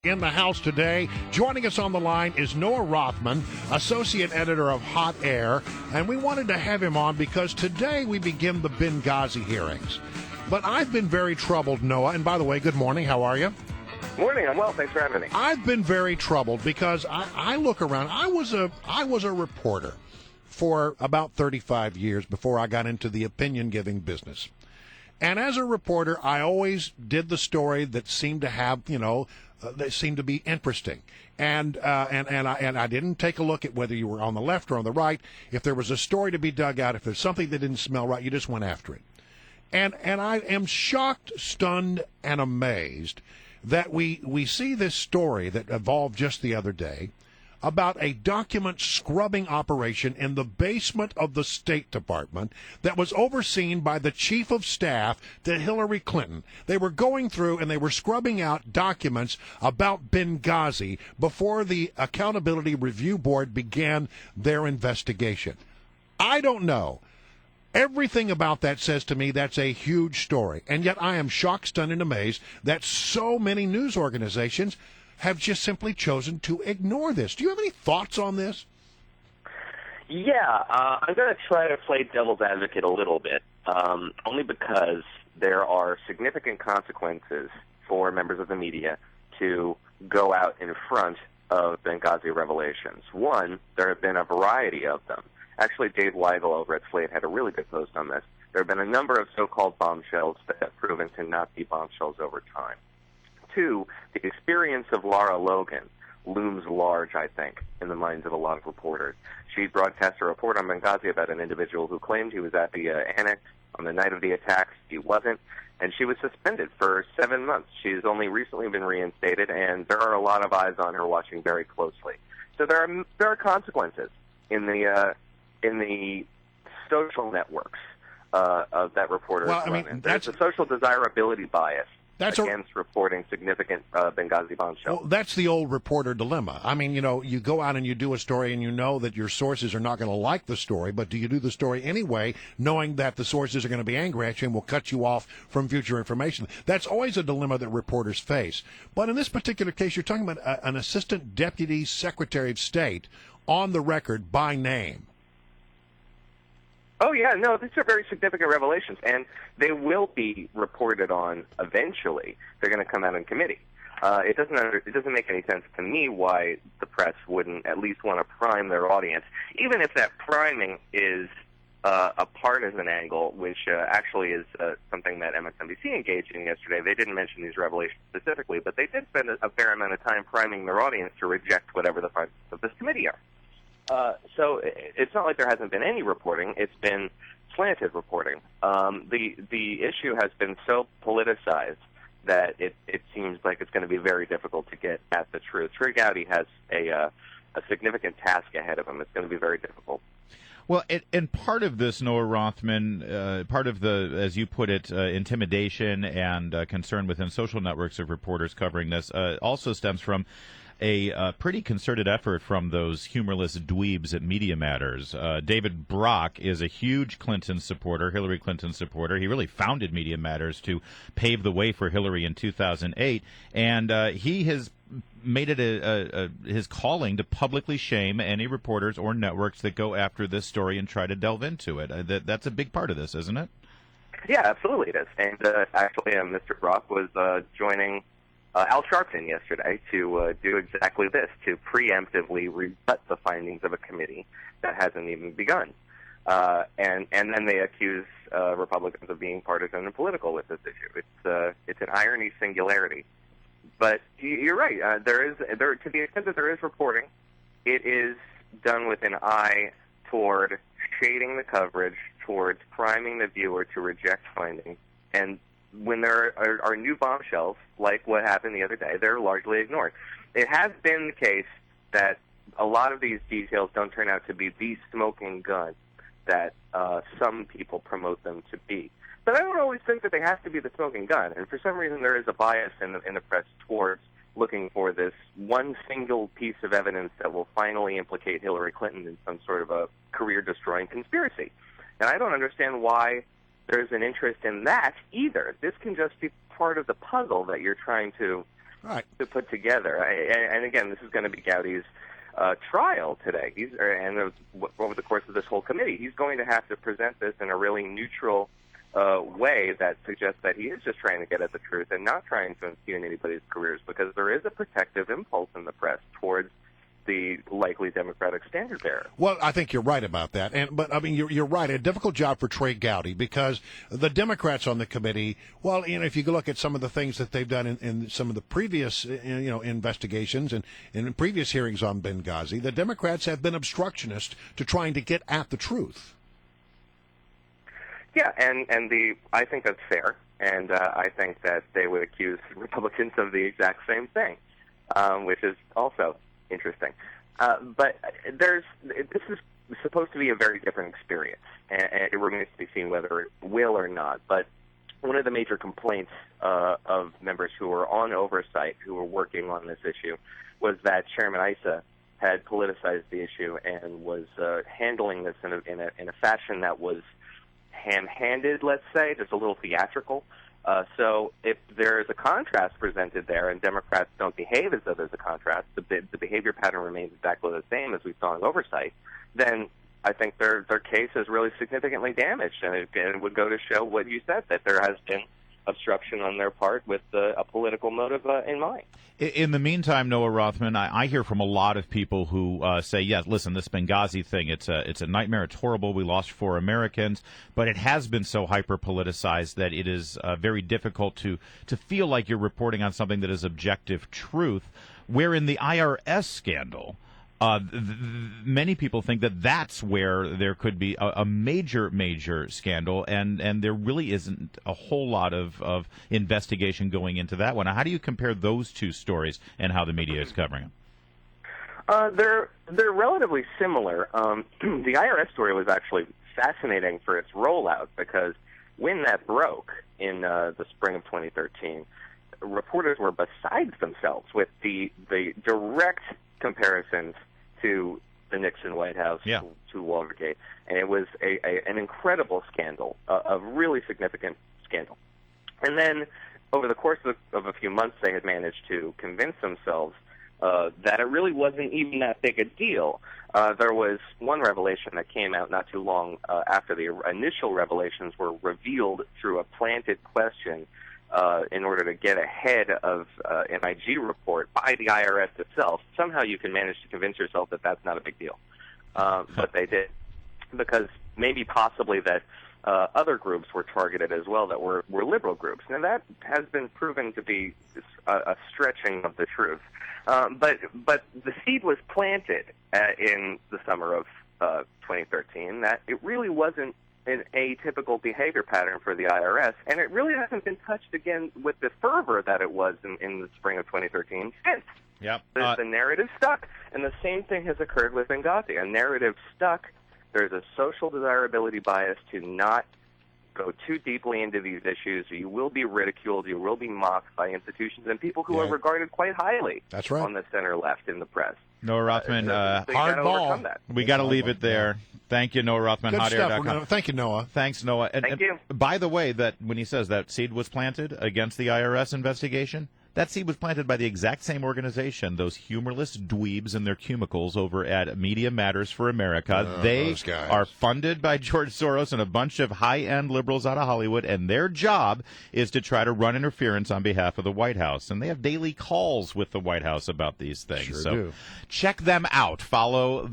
In the house today, joining us on the line is Noah Rothman, associate editor of Hot Air, and we wanted to have him on because today we begin the Benghazi hearings. But I've been very troubled, Noah, and by the way, good morning, how are you? Morning, I'm well, thanks for having me. I've been very troubled because I look around, I was a reporter for about 35 years before I got into the opinion-giving business. And as a reporter, I always did the story that seemed to have, they seemed to be interesting, and I didn't take a look at whether you were on the left or on the right. If there was a story to be dug out, if there's something that didn't smell right, you just went after it. And I am shocked, stunned, and amazed that we see this story that evolved just the other day about a document scrubbing operation in the basement of the State Department that was overseen by the chief of staff to Hillary Clinton. They were going through and they were scrubbing out documents about Benghazi before the Accountability Review Board began their investigation. I don't know. Everything about that says to me that's a huge story. And yet I am shocked, stunned, and amazed that so many news organizations have just simply chosen to ignore this. Do you have any thoughts on this? Yeah, I'm going to try to play devil's advocate a little bit, only because there are significant consequences for members of the media to go out in front of Benghazi revelations. One, there have been a variety of them. Actually, Dave Weigel over at Slate had a really good post on this. There have been a number of so-called bombshells that have proven to not be bombshells over time. Two, the experience of Lara Logan looms large, I think, in the minds of a lot of reporters. She broadcast a report on Benghazi about an individual who claimed he was at the annex on the night of the attacks. He wasn't, and she was suspended for 7 months. She's only recently been reinstated, and there are a lot of eyes on her watching very closely. So there are consequences in the social networks of that reporter's run. There's a social desirability bias against reporting significant Benghazi bombshells. Well, that's the old reporter dilemma. I mean, you go out and you do a story and you know that your sources are not going to like the story, but do you do the story anyway, knowing that the sources are going to be angry at you and will cut you off from future information? That's always a dilemma that reporters face. But in this particular case, you're talking about an assistant deputy secretary of state on the record by name. Oh, yeah, no, these are very significant revelations, and they will be reported on eventually. They're going to come out in committee. It doesn't make any sense to me why the press wouldn't at least want to prime their audience, even if that priming is a partisan angle, which actually is something that MSNBC engaged in yesterday. They didn't mention these revelations specifically, but they did spend a fair amount of time priming their audience to reject whatever the findings of this committee are. So it's not like there hasn't been any reporting. It's been slanted reporting. The issue has been so politicized that it seems like it's going to be very difficult to get at the truth. Trey Gowdy has a significant task ahead of him. It's going to be very difficult. Well, and part of this, Noah Rothman, part of the, as you put it, intimidation and concern within social networks of reporters covering this also stems from a pretty concerted effort from those humorless dweebs at Media Matters. David Brock is a huge Clinton supporter, Hillary Clinton supporter. He really founded Media Matters to pave the way for Hillary in 2008, and he has made it his calling to publicly shame any reporters or networks that go after this story and try to delve into it. That's a big part of this, isn't it? Yeah, absolutely it is. And actually, Mr. Brock was joining Al Sharpton yesterday to do exactly this, to preemptively rebut the findings of a committee that hasn't even begun. And then they accuse Republicans of being partisan and political with this issue. It's an irony singularity. But you're right. To the extent that there is reporting, it is done with an eye toward shading the coverage, towards priming the viewer to reject findings. And when there are new bombshells, like what happened the other day, they're largely ignored. It has been the case that a lot of these details don't turn out to be the smoking gun that some people promote them to be. But I don't always think that they have to be the smoking gun. And for some reason, there is a bias in the press towards looking for this one single piece of evidence that will finally implicate Hillary Clinton in some sort of a career-destroying conspiracy. And I don't understand why there's an interest in that either. This can just be part of the puzzle that you're trying to Right. to put together. And again, this is going to be Gowdy's trial today. Over the course of this whole committee, he's going to have to present this in a really neutral way that suggests that he is just trying to get at the truth and not trying to impugn anybody's careers, because there is a protective impulse in the press towards the likely Democratic standard bearer. Well, I think you're right about that. But I mean, you're right. A difficult job for Trey Gowdy, because the Democrats on the committee, well, if you look at some of the things that they've done in some of the previous, investigations and in previous hearings on Benghazi, the Democrats have been obstructionist to trying to get at the truth. Yeah, and I think that's fair, and I think that they would accuse Republicans of the exact same thing, which is also interesting. But this is supposed to be a very different experience, and it remains to be seen whether it will or not. But one of the major complaints of members who were on oversight, who were working on this issue, was that Chairman Issa had politicized the issue and was handling this in a fashion that was ham-handed, let's say, just a little theatrical. So if there is a contrast presented there and Democrats don't behave as though there's a contrast, the behavior pattern remains exactly the same as we saw in oversight, then I think their case is really significantly damaged, and it would go to show what you said, that there has been obstruction on their part with a political motive in mind. In the meantime, Noah Rothman, I hear from a lot of people who say, yes, listen, this Benghazi thing, it's a nightmare. It's horrible. We lost 4 Americans, but it has been so hyper-politicized that it is very difficult to feel like you're reporting on something that is objective truth, where in the IRS scandal, many people think that that's where there could be a major scandal, and there really isn't a whole lot of investigation going into that one. How do you compare those two stories and how the media is covering them? They're relatively similar. The IRS story was actually fascinating for its rollout, because when that broke in the spring of 2013, reporters were besides themselves with the direct comparisons to the Nixon White House, to Watergate, and it was an incredible scandal, a really significant scandal. And then, over the course of a few months, they had managed to convince themselves that it really wasn't even that big a deal. There was one revelation that came out not too long after the initial revelations were revealed through a planted question in order to get ahead of an IG report by the IRS itself. Somehow you can manage to convince yourself that that's not a big deal. But they did, because maybe possibly that other groups were targeted as well that were liberal groups. Now, that has been proven to be a stretching of the truth. But the seed was planted in the summer of 2013 that it really wasn't an atypical behavior pattern for the IRS, and it really hasn't been touched again with the fervor that it was in the spring of 2013 since. Yep. The narrative stuck, and the same thing has occurred with Benghazi. A narrative stuck. There's a social desirability bias to not go too deeply into these issues. You will be ridiculed. You will be mocked by institutions and people who are regarded quite highly on the center left in the press. Noah Rothman, hard ball. We got to leave it there. Thank you, Noah Rothman. Good stuff. Thank you, Noah. Thanks, Noah. Thank you. By the way, that when he says that seed was planted against the IRS investigation, that seed was planted by the exact same organization, those humorless dweebs in their cubicles over at Media Matters for America. They are funded by George Soros and a bunch of high-end liberals out of Hollywood, and their job is to try to run interference on behalf of the White House. And they have daily calls with the White House about these things. Sure so do. check them out. Follow